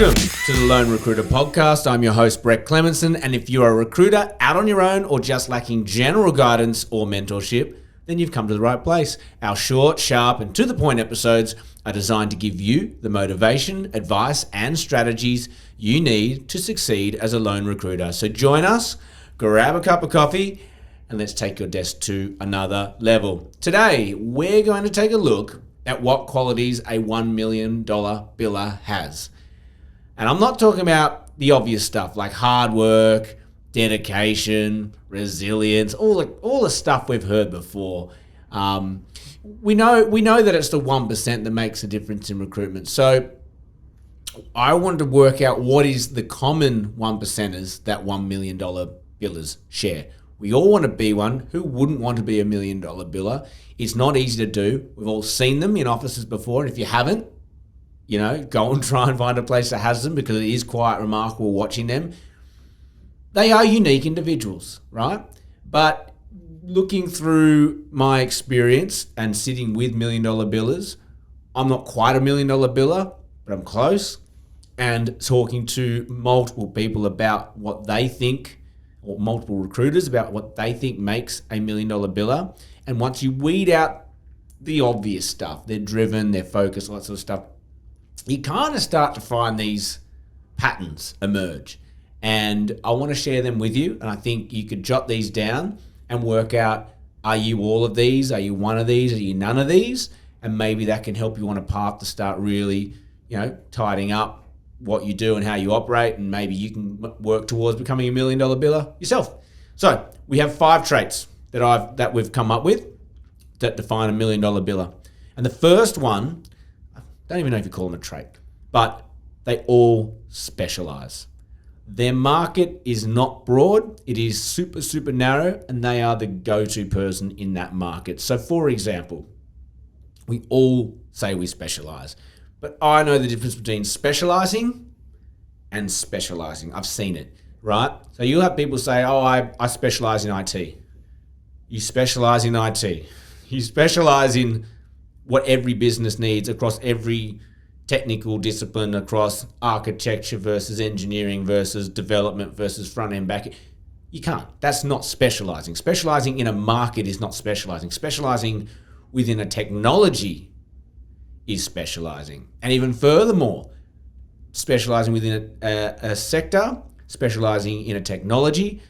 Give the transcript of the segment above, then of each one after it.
Welcome to the Lone Recruiter Podcast. I'm your host, Brett Clemenson, and if you're a recruiter out on your own or just lacking general guidance or mentorship, then you've come to the right place. Our short, sharp, and to-the-point episodes are designed to give you the motivation, advice, and strategies you need to succeed as a lone recruiter. So join us, grab a cup of coffee, and let's take your desk to another level. Today, we're going to take a look at what qualities a $1 million biller has. And I'm not talking about the obvious stuff like hard work, dedication, resilience, all the stuff we've heard before. We know that it's the 1% that makes a difference in recruitment. So I wanted to work out what is the common 1%ers that $1 million billers share. We all want to be one. Who wouldn't want to be a $1 million biller? It's not easy to do. We've all seen them in offices before. And if you haven't, go and try and find a place that has them, because it is quite remarkable watching them. They are unique individuals, right? But looking through my experience and sitting with $1 million billers, I'm not quite a $1 million biller, but I'm close. And talking to multiple people about what they think, or multiple recruiters about what they think makes a $1 million biller. And once you weed out the obvious stuff, they're driven, they're focused, all that sort of stuff, you kind of start to find these patterns emerge. And I want to share them with you. And I think you could jot these down and work out, are you all of these? Are you one of these? Are you none of these? And maybe that can help you on a path to start really, tidying up what you do and how you operate. And maybe you can work towards becoming a $1 million biller yourself. So we have 5 traits that we've come up with that define a $1 million biller. And the first one, I don't even know if you call them a trait, but they all specialize. Their market is not broad, it is super, super narrow, and they are the go-to person in that market. So for example, we all say we specialize, but I know the difference between specializing and specializing. I've seen it, right? So you'll have people say, I specialize in IT. You specialize in IT. You specialize in what every business needs across every technical discipline, across architecture versus engineering versus development versus front end, back end. You can't. That's not specializing. Specializing in a market is not specializing. Specializing within a technology is specializing. And even furthermore, specializing within a sector, specializing in a technology,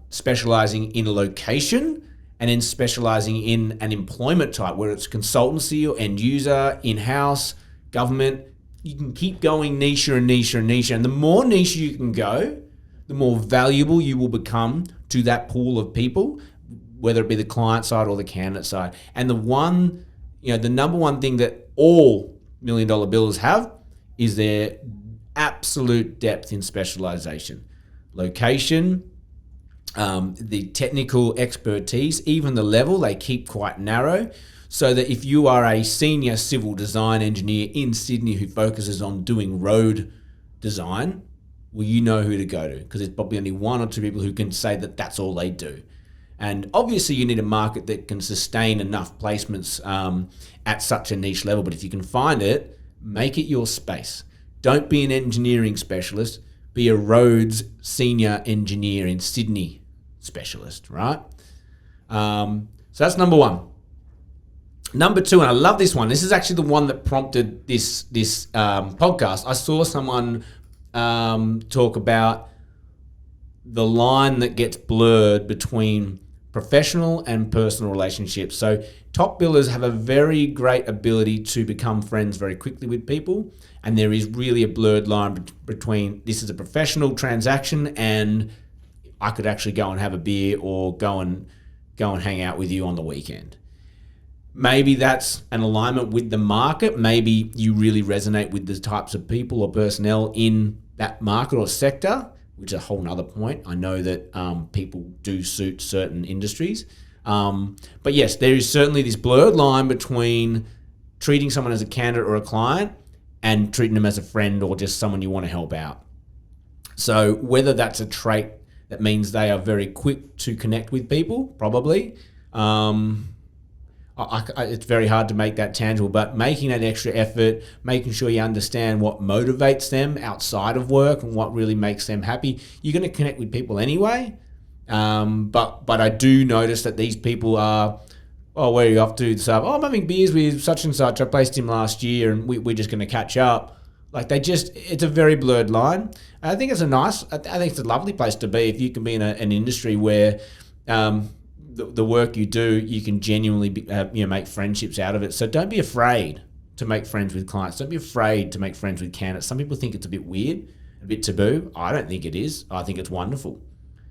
specializing in a location, and then specializing in an employment type, whether it's consultancy or end user, in-house, government. You can keep going niche and niche and niche. And the more niche you can go, the more valuable you will become to that pool of people, whether it be the client side or the candidate side. And the number one thing that all $1 million billers have is their absolute depth in specialization. Location, the technical expertise, even the level, they keep quite narrow, so that if you are a senior civil design engineer in Sydney who focuses on doing road design, well, you know who to go to, because there's probably only 1 or 2 people who can say that that's all they do. And obviously you need a market that can sustain enough placements at such a niche level, but if you can find it, make it your space. Don't be an engineering specialist, be a roads senior engineer in Sydney specialist, right? So that's number 1. Number 2, and I love this one. This is actually the one that prompted this podcast. I saw someone talk about the line that gets blurred between professional and personal relationships. So top billers have a very great ability to become friends very quickly with people, and there is really a blurred line between this is a professional transaction and I could actually go and have a beer or go and hang out with you on the weekend. Maybe that's an alignment with the market. Maybe you really resonate with the types of people or personnel in that market or sector, which is a whole nother point. I know that people do suit certain industries. But yes, there is certainly this blurred line between treating someone as a candidate or a client and treating them as a friend or just someone you want to help out. So whether that's a trait that means they are very quick to connect with people, probably. it's very hard to make that tangible, but making that extra effort, making sure you understand what motivates them outside of work and what really makes them happy. You're going to connect with people anyway. But I do notice that these people are, where are you off to? So, I'm having beers with such and such. I placed him last year and we're just going to catch up. Like it's a very blurred line. I think it's I think it's a lovely place to be if you can be in an industry where the work you do, you can genuinely make friendships out of it. So don't be afraid to make friends with clients. Don't be afraid to make friends with candidates. Some people think it's a bit weird, a bit taboo. I don't think it is. I think it's wonderful.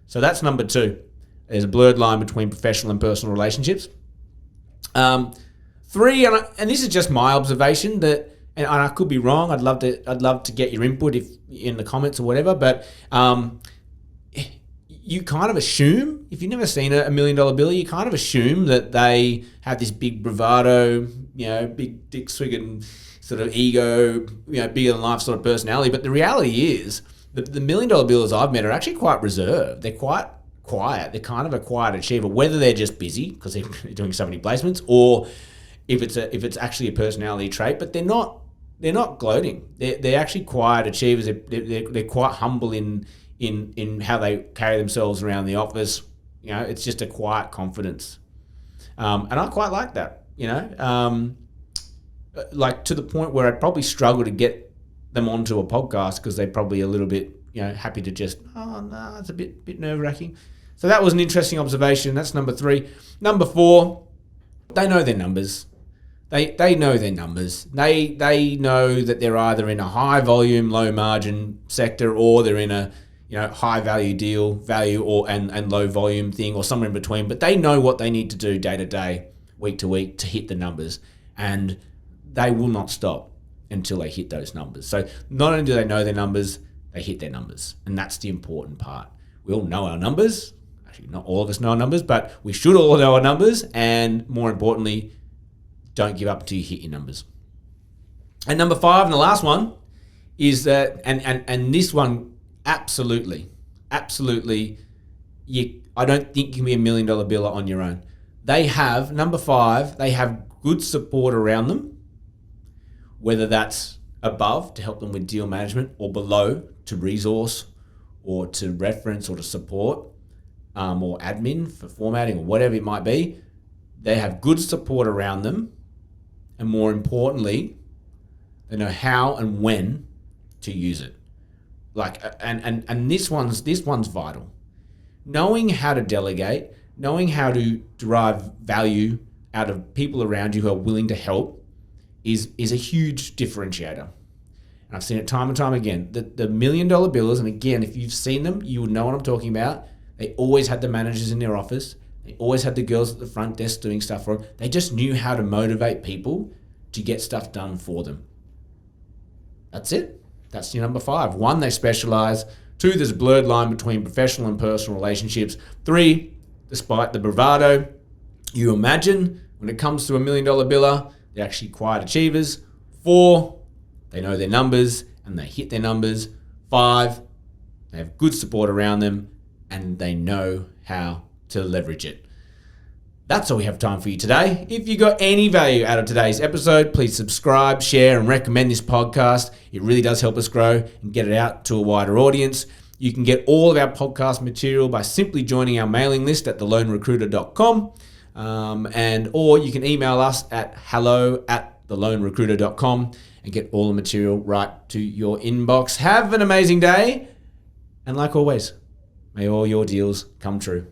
So that's number 2. There's a blurred line between professional and personal relationships. 3, and this is just my observation that, and I could be wrong. I'd love to get your input if in the comments or whatever. But you kind of assume, if you've never seen a $1 million bill, you kind of assume that they have this big bravado, big dick swigging sort of ego, bigger than life sort of personality. But the reality is, the $1 million bills I've met are actually quite reserved. They're quite quiet. They're kind of a quiet achiever, whether they're just busy because they're doing so many placements, or if it's actually a personality trait. But they're not gloating. They're actually quiet achievers. They're quite humble in how they carry themselves around the office. It's just a quiet confidence, and I quite like that. Like to the point where I'd probably struggle to get them onto a podcast because they're probably a little bit, happy to just, it's a bit nerve-wracking. So that was an interesting observation. That's number 3. Number 4, they know their numbers. They know their numbers. They know that they're either in a high volume, low margin sector, or they're in a high value or and low volume thing, or somewhere in between. But they know what they need to do day to day, week to week to hit the numbers, and they will not stop until they hit those numbers. So not only do they know their numbers, they hit their numbers. And that's the important part. We all know our numbers. Actually, not all of us know our numbers, but we should all know our numbers. And more importantly, don't give up until you hit your numbers. And number 5, and the last one, is that, and this one, absolutely, I don't think you can be $1 million biller on your own. Number 5, they have good support around them, whether that's above to help them with deal management or below to resource or to reference or to support or admin for formatting or whatever it might be. They have good support around them, and more importantly, they know how and when to use it. And this one's vital. Knowing how to delegate, knowing how to derive value out of people around you who are willing to help is a huge differentiator. And I've seen it time and time again. The $1 million billers, and again, if you've seen them, you would know what I'm talking about. They always had the managers in their office. They always had the girls at the front desk doing stuff for them. They just knew how to motivate people to get stuff done for them. That's it. That's your number 5. 1, they specialize. 2, there's a blurred line between professional and personal relationships. 3, despite the bravado, you imagine when it comes to $1 million biller, they're actually quiet achievers. 4, they know their numbers and they hit their numbers. 5, they have good support around them and they know how to leverage it. That's all we have time for you today. If you got any value out of today's episode, please subscribe, share, and recommend this podcast. It really does help us grow and get it out to a wider audience. You can get all of our podcast material by simply joining our mailing list at thelonerecruiter.com. Or you can email us at hello@thelonerecruiter.com and get all the material right to your inbox. Have an amazing day. And like always, may all your deals come true.